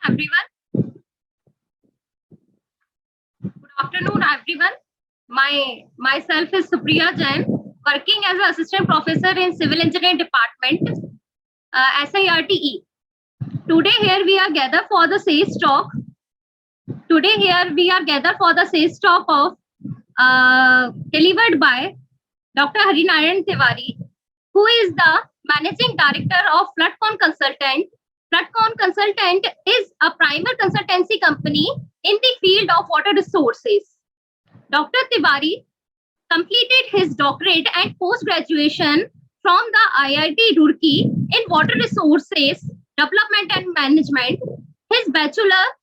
Everyone. Good afternoon, everyone. Myself is Supriya Jain, working as an assistant professor in Civil Engineering Department, SIRTE. Today here we are gathered for the SACE talk. Today here we are gathered for the SACE talk of delivered by Dr. Harinaran Tiwari, who is the Managing Director of Floodcon Consultant. Floodcon Consultant is a private consultancy company in the field of water resources. Dr. Tiwari completed his doctorate and post-graduation from the IIT Roorkee in water resources, development and management. His bachelor's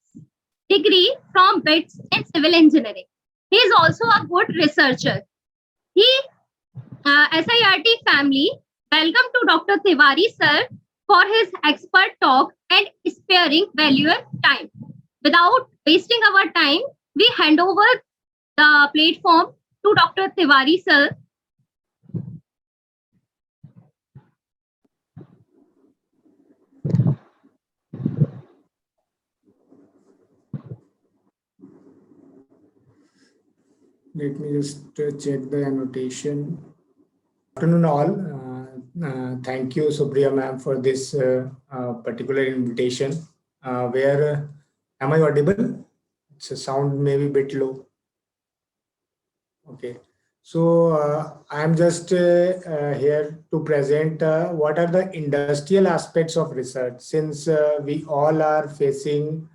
degree from BITS in civil engineering. He is also a good researcher. SIRT family, welcome to Dr. Tiwari sir for his expert talk and sparing valuable time. Without wasting our time, we hand over the platform to Dr. Tiwari sir. Let me just check the annotation. Good afternoon all. Thank you, Supriya ma'am, for this particular invitation. Am I audible? It's a sound maybe a bit low. Okay. So I'm just here to present what are the industrial aspects of research, since we all are facing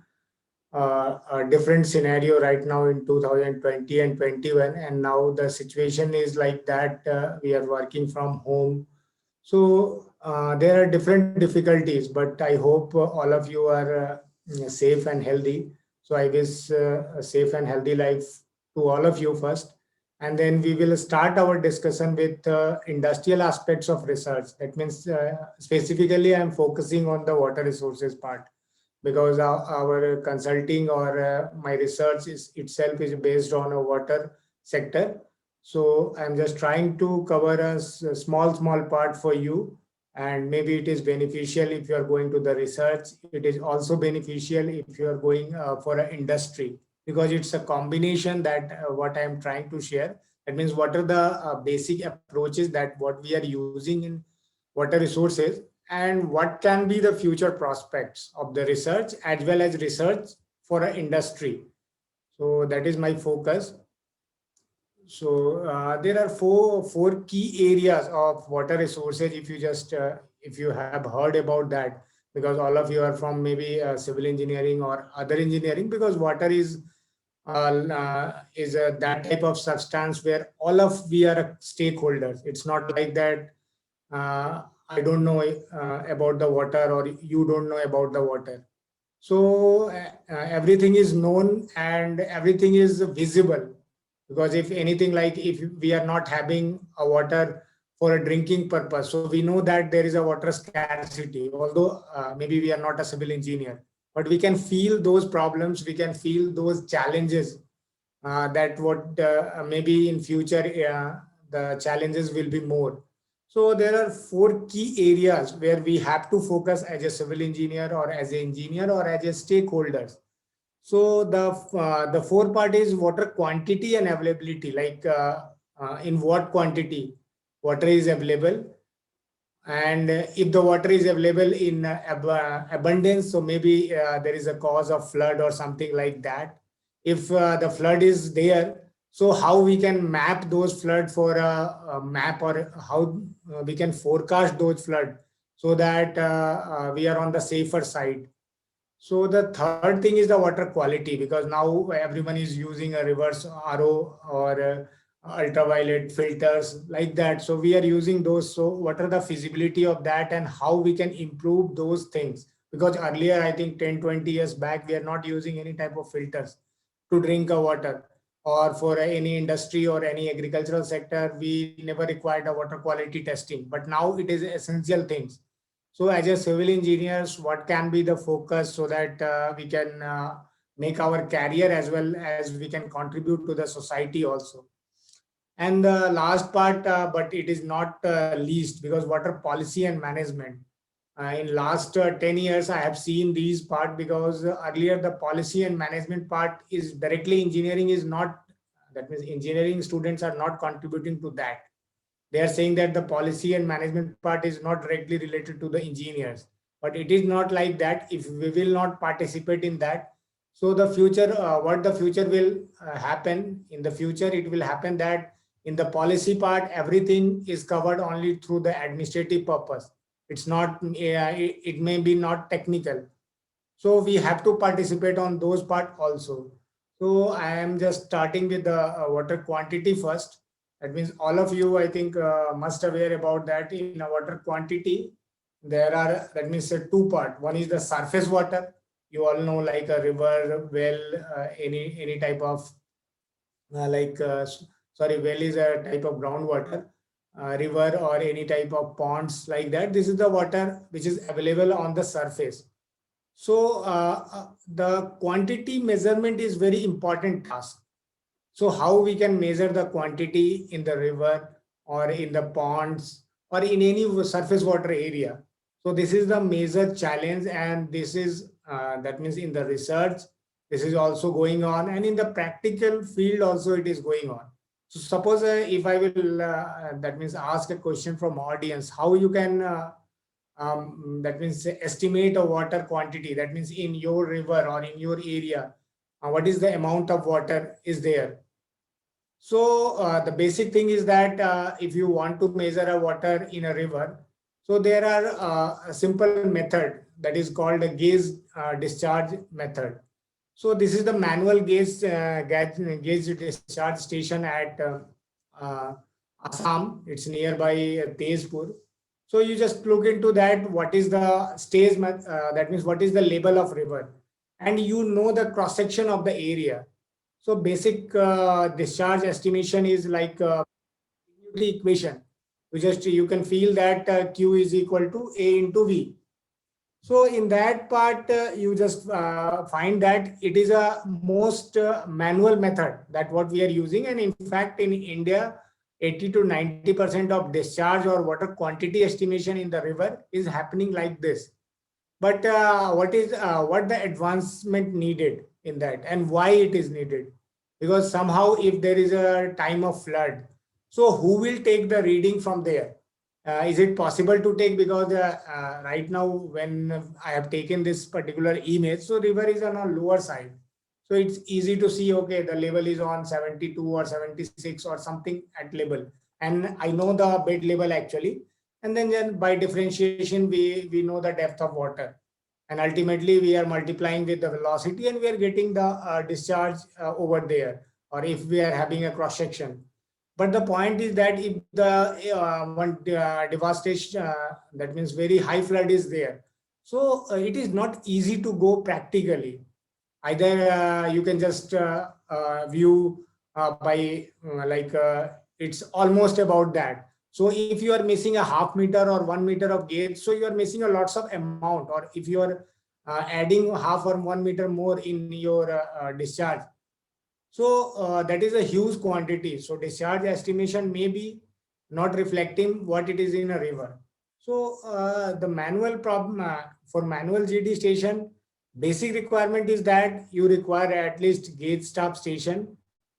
a different scenario right now in 2020 and 21, and now the situation is like that we are working from home. So there are different difficulties, but I hope all of you are safe and healthy. So I wish a safe and healthy life to all of you first. And then we will start our discussion with industrial aspects of research. That means specifically I'm focusing on the water resources part, because our consulting or my research itself is based on a water sector. So I'm just trying to cover a small part for you, and maybe it is beneficial if you are going to the research. It is also beneficial if you are going for an industry, because it's a combination that what I'm trying to share. That means what are the basic approaches that what we are using in water resources, and what can be the future prospects of the research as well as research for an industry. So that is my focus. So there are four key areas of water resources. If you have heard about that, because all of you are from maybe civil engineering or other engineering, because water is that type of substance where all of we are stakeholders. It's not like that I don't know about the water or you don't know about the water. So everything is known and everything is visible, because if anything, like if we are not having a water for a drinking purpose, so we know that there is a water scarcity, although maybe we are not a civil engineer, but we can feel those problems, we can feel those challenges, that what maybe in future the challenges will be more. So there are four key areas where we have to focus as a civil engineer or as an engineer or as a stakeholders. So the four part is water quantity and availability, like in what quantity water is available, and if the water is available in abundance, so maybe there is a cause of flood or something like that. If the flood is there, so how we can map those flood for a map, or how we can forecast those flood, so that we are on the safer side. So the third thing is the water quality, because now everyone is using a reverse RO or ultraviolet filters like that. So we are using those. So what are the feasibility of that and how we can improve those things? Because earlier, I think 10, 20 years back, we are not using any type of filters to drink a water, or for any industry or any agricultural sector, we never required a water quality testing. But now it is essential things. So as a civil engineers, what can be the focus so that we can make our career as well as we can contribute to the society also. And the last part, but it is not least, because water policy and management. In last 10 years, I have seen these part, because earlier the policy and management part is directly engineering is not, that means engineering students are not contributing to that. They are saying that the policy and management part is not directly related to the engineers, but it is not like that. If we will not participate in that, so the future, what the future will happen in the future, it will happen that in the policy part, everything is covered only through the administrative purpose. It's not, it may be not technical. So we have to participate on those part also. So I am just starting with the water quantity first. That means all of you, I think, must aware about that. In a water quantity, there are, that means two part. One is the surface water. You all know, like a river, well, any type of sorry, well is a type of groundwater, river or any type of ponds like that. This is the water which is available on the surface. So the quantity measurement is very important task. So how we can measure the quantity in the river or in the ponds or in any surface water area? So this is the major challenge, and this is that means in the research, this is also going on, and in the practical field also it is going on. So suppose if I will that means ask a question from audience, how you can that means estimate a water quantity, that means in your river or in your area, what is the amount of water is there. So the basic thing is that if you want to measure a water in a river, so there are a simple method that is called a gauge discharge method. So this is the manual gauge discharge station at uh, Assam. It's nearby Tezpur. So you just look into that. What is the stage? That means what is the level of river, and you know the cross section of the area. So basic discharge estimation is like the equation. You can feel that Q is equal to A into V. So in that part, you just find that it is a most manual method that what we are using. And in fact, in India, 80 to 90% of discharge or water quantity estimation in the river is happening like this. But what the advancement needed in that, and why it is needed? Because somehow if there is a time of flood, so who will take the reading from there? Is it possible to take? Because right now when I have taken this particular image, so river is on a lower side. So it's easy to see, okay, the level is on 72 or 76 or something at level. And I know the bed level actually. And then by differentiation, we know the depth of water. And ultimately we are multiplying with the velocity and we are getting the discharge over there. Or if we are having a cross section. But the point is that if the one devastation, that means very high flood is there. So it is not easy to go practically. Either you can just view by it's almost about that. So if you are missing a half meter or 1 meter of gauge, so you are missing a lots of amount. Or if you are adding half or 1 meter more in your discharge, so that is a huge quantity. So discharge estimation may be not reflecting what it is in a river. So the manual problem for manual GD station, basic requirement is that you require at least gauge staff station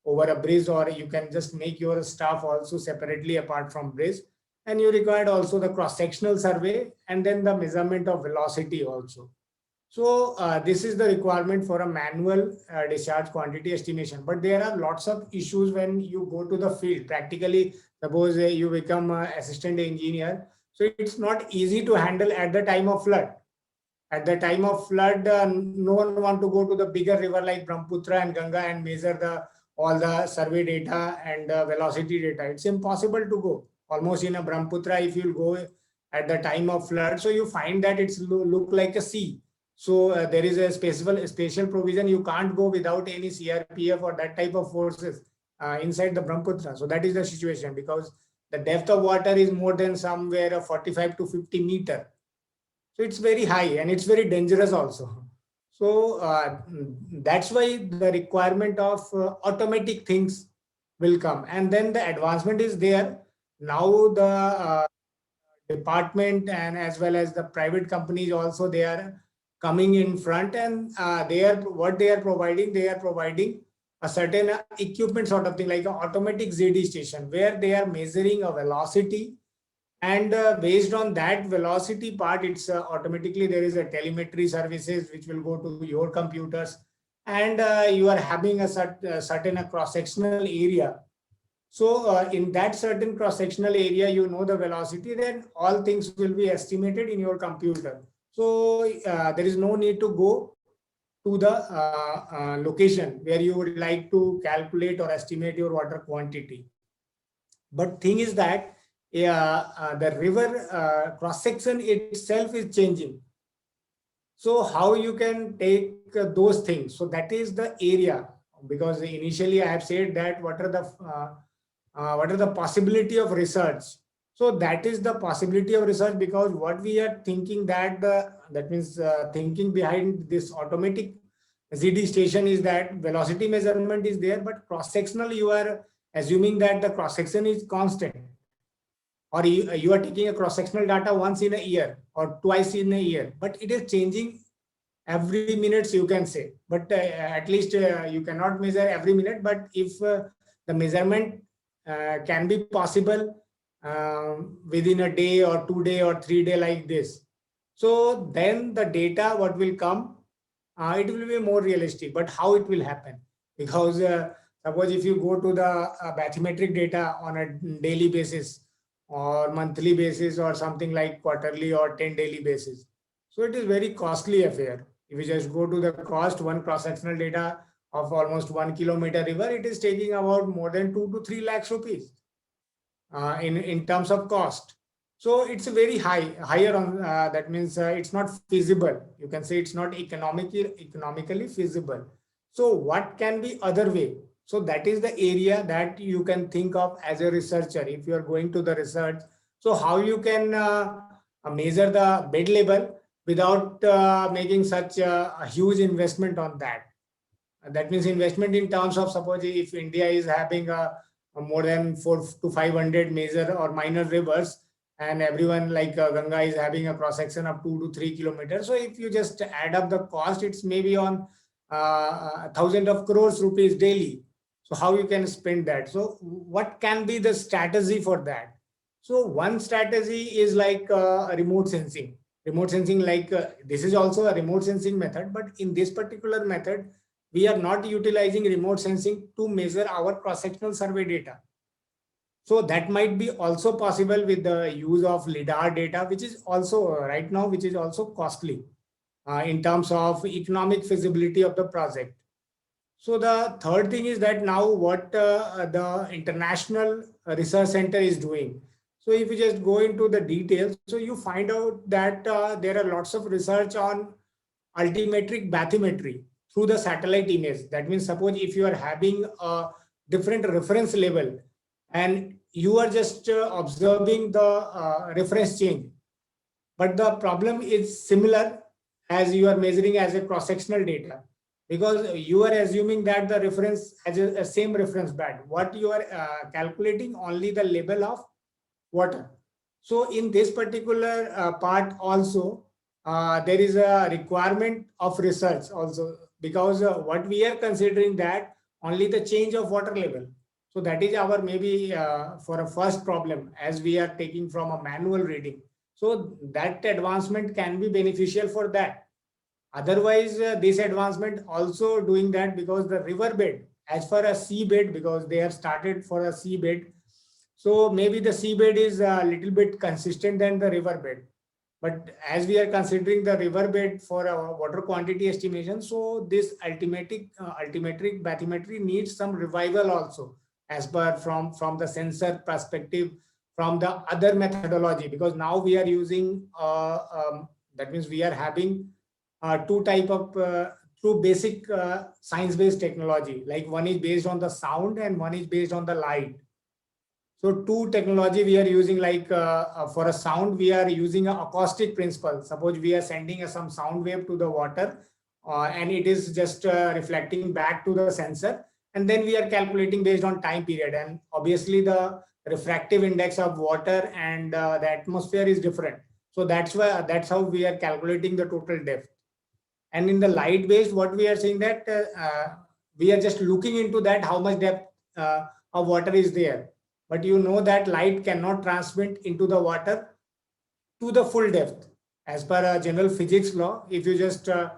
over a bridge, or you can just make your staff also separately apart from bridge. And you required also the cross-sectional survey and then the measurement of velocity also. So this is the requirement for a manual discharge quantity estimation. But there are lots of issues when you go to the field. Practically, suppose you become an assistant engineer. So it's not easy to handle at the time of flood. At the time of flood, no one want to go to the bigger river like Brahmaputra and Ganga and measure the all the survey data and velocity data. It's impossible to go. Almost in a Brahmaputra, if you go at the time of flood, so you find that it's look like a sea. So there is a special provision. You can't go without any CRPF or that type of forces inside the Brahmaputra. So that is the situation, because the depth of water is more than somewhere 45 to 50 meter. So it's very high and it's very dangerous also. So that's why the requirement of automatic things will come. And then the advancement is there. Now the department and as well as the private companies also, they are coming in front, and they are providing a certain equipment sort of thing like an automatic ZD station where they are measuring a velocity, and based on that velocity part, it's automatically there is a telemetry services which will go to your computers, and you are having a certain cross-sectional area. So in that certain cross-sectional area, you know the velocity, then all things will be estimated in your computer. So there is no need to go to the location where you would like to calculate or estimate your water quantity. But thing is that the river cross-section itself is changing. So how you can take those things? So that is the area, because initially I have said that what are the possibility of research. So that is the possibility of research, because what we are thinking that that means thinking behind this automatic ZD station is that velocity measurement is there, but cross-sectional you are assuming that the cross-section is constant, or you are taking a cross-sectional data once in a year or twice in a year, but it is changing every minute, you can say. But at least you cannot measure every minute, but if the measurement can be possible within a day or 2 day or 3 day like this, so then the data what will come, it will be more realistic. But how it will happen? Because suppose if you go to the bathymetric data on a daily basis or monthly basis or something like quarterly or 10 daily basis, so it is very costly affair. If you just go to the cost, one cross-sectional data of almost 1 kilometer river, it is taking about more than 2 to 3 lakhs rupees in terms of cost. So it's a very higher on that means it's not feasible. You can say it's not economically feasible. So what can be other way? So that is the area that you can think of as a researcher if you are going to the research. So how you can measure the bed level without making such a huge investment on that. That means investment in terms of, suppose if India is having a more than 4 to 500 major or minor rivers, and everyone like Ganga is having a cross section of 2 to 3 kilometers. So if you just add up the cost, it's maybe on thousands of crores rupees daily. So how you can spend that? So what can be the strategy for that? So one strategy is like remote sensing. Remote sensing, like this is also a remote sensing method, but in this particular method, we are not utilizing remote sensing to measure our cross-sectional survey data. So that might be also possible with the use of LIDAR data, which is also right now, which is also costly in terms of economic feasibility of the project. So the third thing is that now what the International Research Center is doing. So if you just go into the details, so you find out that there are lots of research on altimetric bathymetry through the satellite image. That means suppose if you are having a different reference level and you are just observing the reference change, but the problem is similar as you are measuring as a cross-sectional data, because you are assuming that the reference has a same reference band. What you are calculating only the level of water. So in this particular part also, there is a requirement of research also, because what we are considering that only the change of water level. So that is our maybe for a first problem, as we are taking from a manual reading. So that advancement can be beneficial for that. Otherwise, this advancement also doing that, because the riverbed, as far as seabed, because they have started for a seabed, so maybe the seabed is a little bit consistent than the riverbed. But as we are considering the riverbed for our water quantity estimation, so this altimetric bathymetry needs some revival also, as per from the sensor perspective, from the other methodology, because now we are using that means we are having two type of two basic science-based technology. Like one is based on the sound and one is based on the light. So two technology we are using, like for a sound, we are using an acoustic principle. Suppose we are sending some sound wave to the water and it is just reflecting back to the sensor. And then we are calculating based on time period. And obviously the refractive index of water and the atmosphere is different. So that's how we are calculating the total depth. And in the light based, what we are saying that we are just looking into that how much depth of water is there. But you know that light cannot transmit into the water to the full depth. As per general physics law, if you just light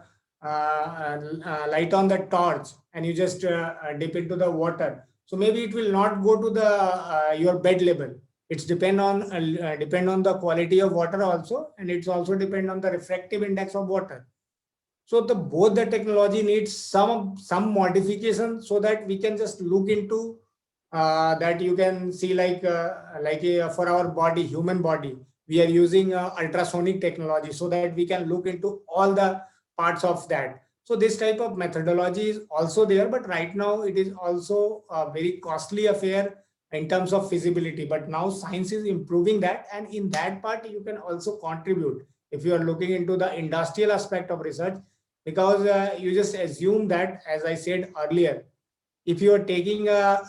on the torch and you just dip into the water, so maybe it will not go to the your bed level. It's depend on the quality of water also, and it's also depend on the refractive index of water. So the both the technology needs some modification, so that we can just look into that. You can see like for our body, human body, we are using ultrasonic technology, so that we can look into all the parts of that. So this type of methodology is also there, but right now it is also a very costly affair in terms of feasibility. But now science is improving that, and in that part you can also contribute if you are looking into the industrial aspect of research, because you just assume that, as I said earlier, if you are taking a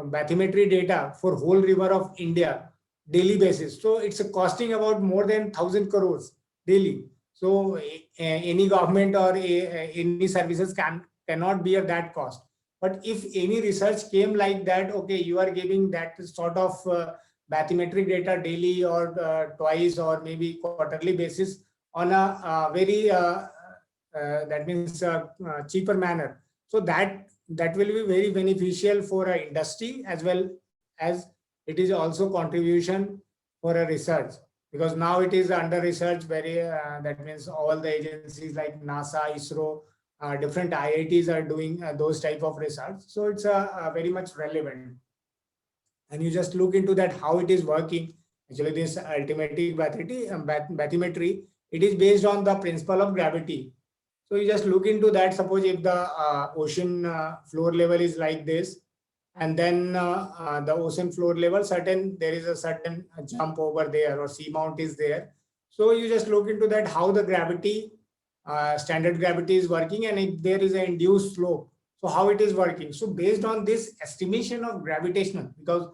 bathymetry data for whole river of India daily basis, so it's costing about more than 1,000 crores daily. So any government or any services cannot bear that cost. But if any research came like that, okay, you are giving that sort of bathymetric data daily or twice or maybe quarterly basis on a very that means cheaper manner. So that will be very beneficial for a industry, as well as it is also contribution for a research, because now it is under research very that means all the agencies like NASA, ISRO, different IITs are doing those type of research. So it's very much relevant. And you just look into that how it is working. Actually, this altimetric bathymetry, it is based on the principle of gravity. So you just look into that. Suppose if the ocean floor level is like this, and then the ocean floor level, there is a certain jump over there, or seamount is there. So you just look into that how the gravity, standard gravity is working, and if there is an induced slope, so how it is working. So based on this estimation of gravitational, because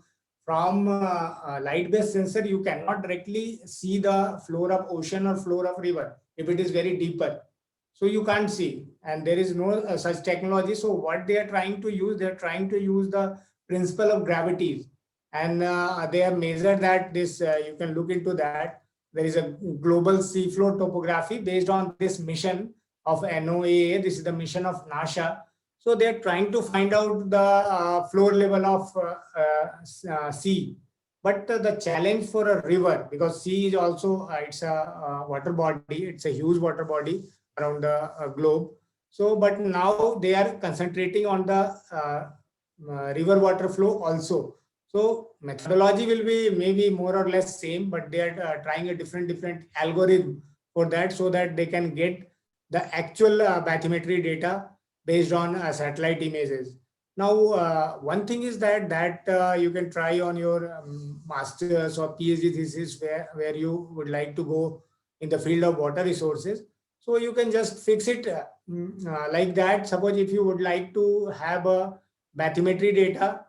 from light-based sensor, you cannot directly see the floor of ocean or floor of river if it is very deeper. So you can't see, and there is no such technology. So what they are trying to use, they're trying to use the principle of gravity, and they have measured that this, you can look into that. There is a global seafloor topography based on this mission of NOAA. This is the mission of NASA. So they're trying to find out the floor level of sea. But the challenge for a river, because sea is also, it's a water body, it's a huge water body around the globe. So, but now they are concentrating on the river water flow also. So methodology will be maybe more or less same, but they are trying a different algorithm for that, so that they can get the actual bathymetry data based on satellite images. Now, one thing is that you can try on your master's or PhD thesis where you would like to go in the field of water resources. So you can just fix it like that. Suppose if you would like to have a bathymetry data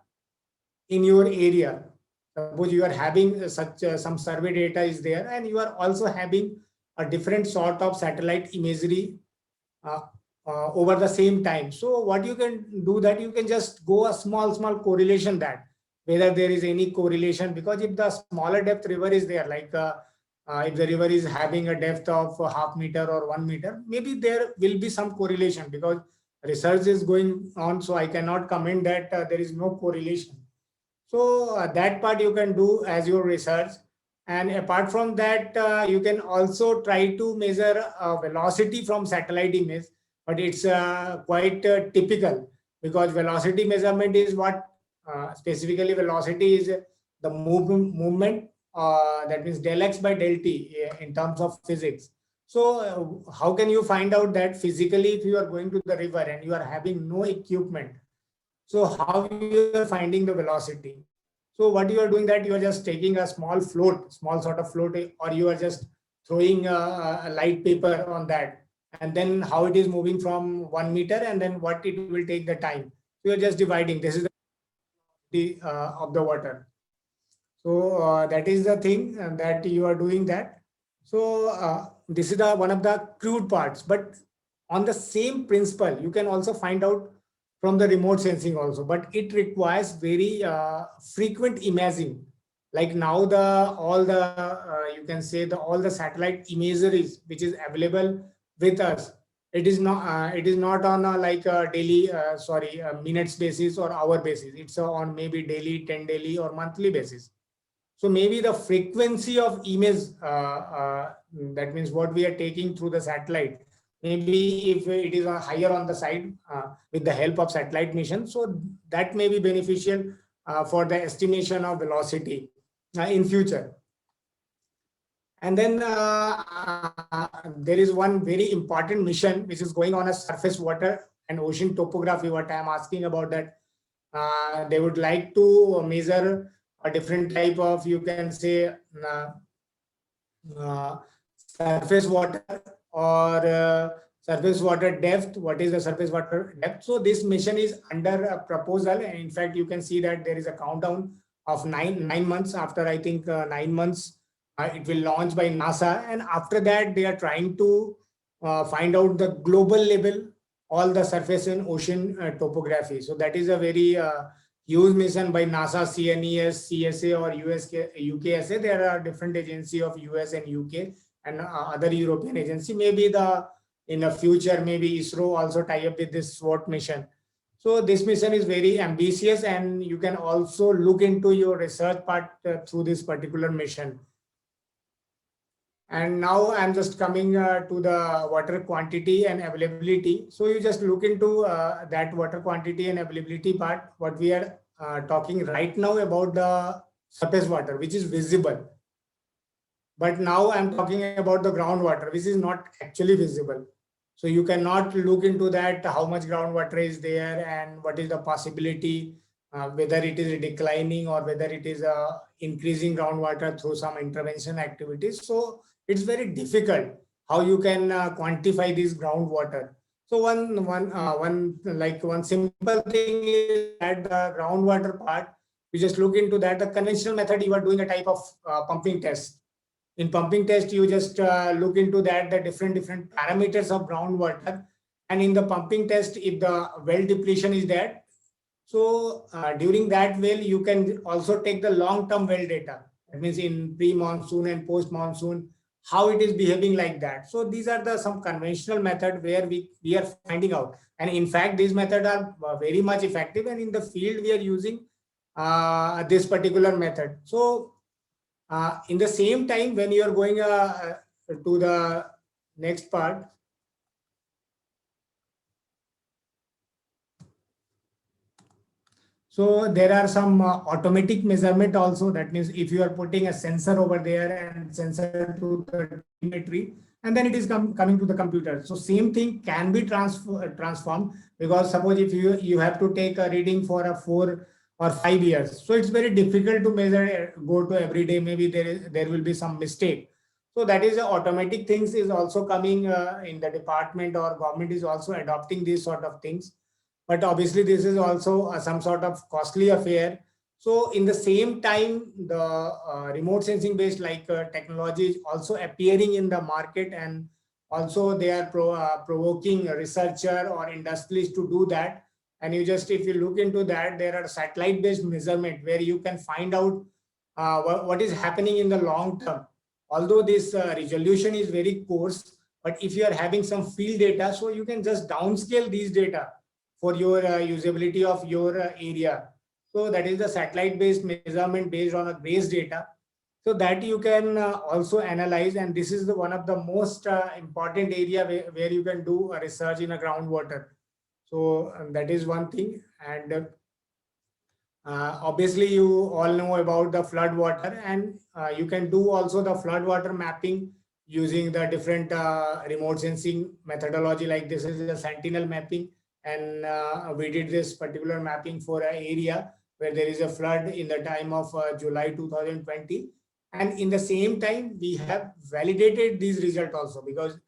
in your area, suppose you are having such some survey data is there, and you are also having a different sort of satellite imagery uh, over the same time. So what you can do, that you can just go a small correlation, that whether there is any correlation, because if the smaller depth river is there, like if the river is having a depth of a half meter or 1 meter, maybe there will be some correlation, because research is going on. So I cannot comment that there is no correlation. So that part you can do as your research. And apart from that, you can also try to measure velocity from satellite image, but it's quite typical, because velocity measurement is what specifically velocity is the movement, that means del x by del t in terms of physics. So how can you find out that physically if you are going to the river and you are having no equipment? So how you are finding the velocity? So what you are doing, that you are just taking a small float, small sort of float, or you are just throwing a light paper on that, and then how it is moving from 1 meter, and then what it will take the time. So you are just dividing. This is the of the water. So that is the thing that you are doing that. So this is the one of the crude parts, but on the same principle, you can also find out from the remote sensing also, but it requires very frequent imaging. Like now all the you can say all the satellite imageries which is available with us, it is not on a like a daily minutes basis or hour basis. It's on maybe daily, 10 daily or monthly basis. So maybe the frequency of image, that means what we are taking through the satellite, maybe if it is higher on the side with the help of satellite mission, so that may be beneficial for the estimation of velocity in future. And then there is one very important mission which is going on a surface water and ocean topography. What I am asking about that, they would like to measure a different type of, you can say, surface water or surface water depth. What is the surface water depth? So this mission is under a proposal, and in fact you can see that there is a countdown of nine months. After I think 9 months it will launch by NASA, and after that they are trying to find out the global level all the surface and ocean topography. So that is a very huge mission by NASA, CNES, CSA or UKSA. There are different agency of US and UK and other European agency. Maybe in the future, maybe ISRO also tie up with this SWOT mission. So this mission is very ambitious, and you can also look into your research part through this particular mission. And now I'm just coming to the water quantity and availability. So you just look into that water quantity and availability part. What we are talking right now about the surface water, which is visible. But now I'm talking about the groundwater, which is not actually visible. So you cannot look into that, how much groundwater is there and what is the possibility, whether it is declining or whether it is increasing groundwater through some intervention activities. So it's very difficult how you can quantify this groundwater. So one simple thing is that the groundwater part, you just look into that. The conventional method, you are doing a type of pumping test. In pumping test, you just look into that, the different parameters of groundwater. And in the pumping test, if the well depletion is there, so during that well, you can also take the long-term well data. That means in pre-monsoon and post-monsoon, how it is behaving like that. So these are some conventional method where we are finding out. And in fact, these methods are very much effective. And in the field, we are using this particular method. So in the same time, when you are going to the next part, So there are some automatic measurement also. That means if you are putting a sensor over there and sensor to the telemetry, and then it is coming to the computer. So same thing can be transformed, because suppose if you have to take a reading for a 4 or 5 years, so it's very difficult to measure, go to every day. Maybe there will be some mistake. So that is automatic things is also coming in the department, or government is also adopting these sort of things. But obviously this is also some sort of costly affair. So in the same time, the remote sensing based technology is also appearing in the market, and also they are provoking a researcher or industries to do that. And if you look into that, there are satellite based measurement where you can find out what is happening in the long term. Although this resolution is very coarse, but if you are having some field data, so you can just downscale these data for your usability of your area. So that is the satellite based measurement based on a base data. So that you can also analyze, and this is the one of the most important area where you can do a research in a groundwater. So that is one thing. And obviously you all know about the flood water, and you can do also the flood water mapping using the different remote sensing methodology. Like this is a sentinel mapping, and we did this particular mapping for an area where there is a flood in the time of July 2020. And in the same time, we have validated these results also, because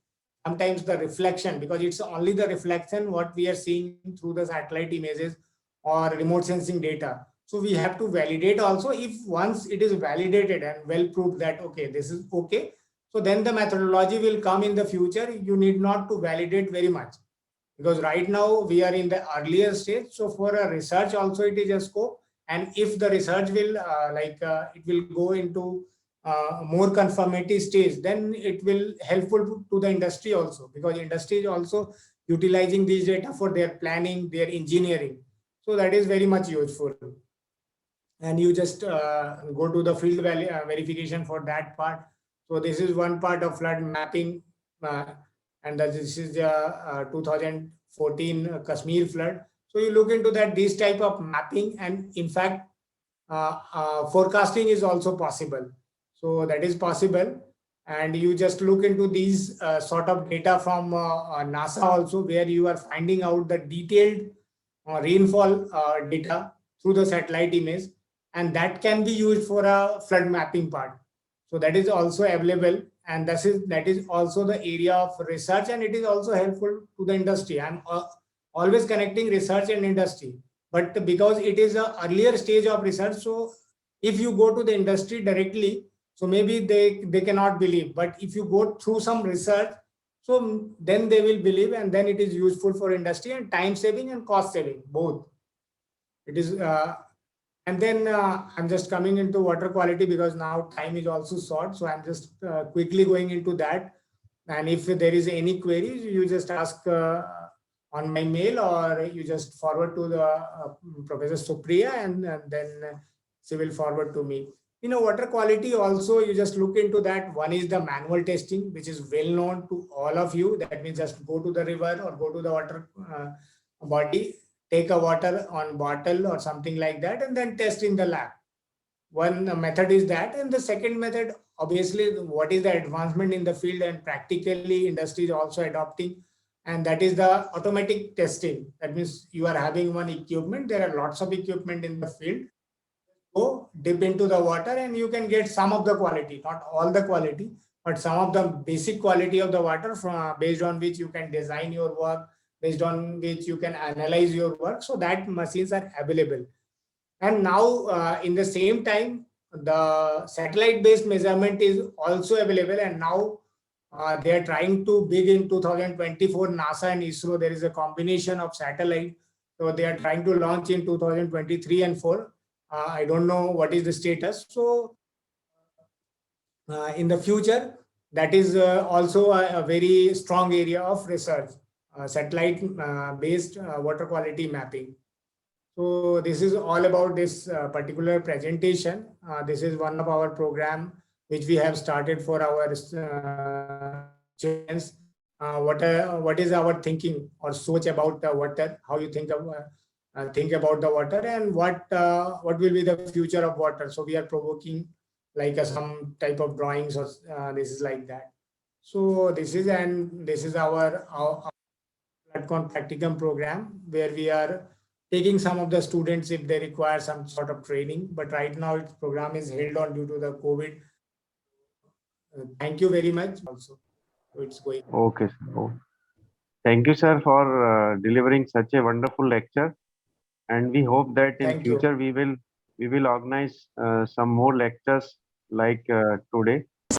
sometimes the reflection, because it's only the reflection what we are seeing through the satellite images or remote sensing data. So we have to validate also. If once it is validated and well proved that, okay, this is okay, so then the methodology will come in the future. You need not to validate very much, because right now we are in the earlier stage. So for a research also it is a scope. And if the research will it will go into more conformity stage, then it will helpful to the industry also, because industry is also utilizing these data for their planning, their engineering. So that is very much useful. And you just go to the field verification for that part. So this is one part of flood mapping, and this is the 2014 Kashmir flood. So you look into that, this type of mapping, and in fact forecasting is also possible. So that is possible. And you just look into these sort of data from NASA also, where you are finding out the detailed rainfall data through the satellite image, and that can be used for a flood mapping part. So that is also available, and that is also the area of research, and it is also helpful to the industry. I'm always connecting research and industry, but because it is an earlier stage of research, so if you go to the industry directly, so maybe they cannot believe. But if you go through some research, so then they will believe, and then it is useful for industry, and time saving and cost saving both. It is and then I'm just coming into water quality, because now time is also short. So I'm just quickly going into that. And if there is any queries, you just ask on my mail, or you just forward to the Professor Supriya, and then she will forward to me. Water quality also, you just look into that. One is the manual testing, which is well known to all of you. That means just go to the river or go to the water body, take a water on bottle or something like that, and then test in the lab. One method is that. And the second method, obviously, what is the advancement in the field and practically industry is also adopting, and that is the automatic testing. That means you are having one equipment. There are lots of equipment in the field. Go dip into the water, and you can get some of the quality, not all the quality, but some of the basic quality of the water, from based on which you can design your work, based on which you can analyze your work. So that machines are available. And now in the same time, the satellite based measurement is also available. And now they are trying to big in 2024, NASA and ISRO, there is a combination of satellite. So they are trying to launch in 2023 and 4. I don't know what is the status. So in the future, that is also a very strong area of research, satellite based water quality mapping. So this is all about this particular presentation. This is one of our program which we have started for our students. What is our thinking or soch about water? How you think of think about the water and what will be the future of water. So we are provoking like some type of drawings or this is like that. So this is our Platform practicum program where we are taking some of the students if they require some sort of training. But right now its program is held on due to the COVID. Thank you very much. Also, so it's going. Okay, sir. Oh, thank you, sir, for delivering such a wonderful lecture. And we hope that in Thank you. future we will organize some more lectures like today.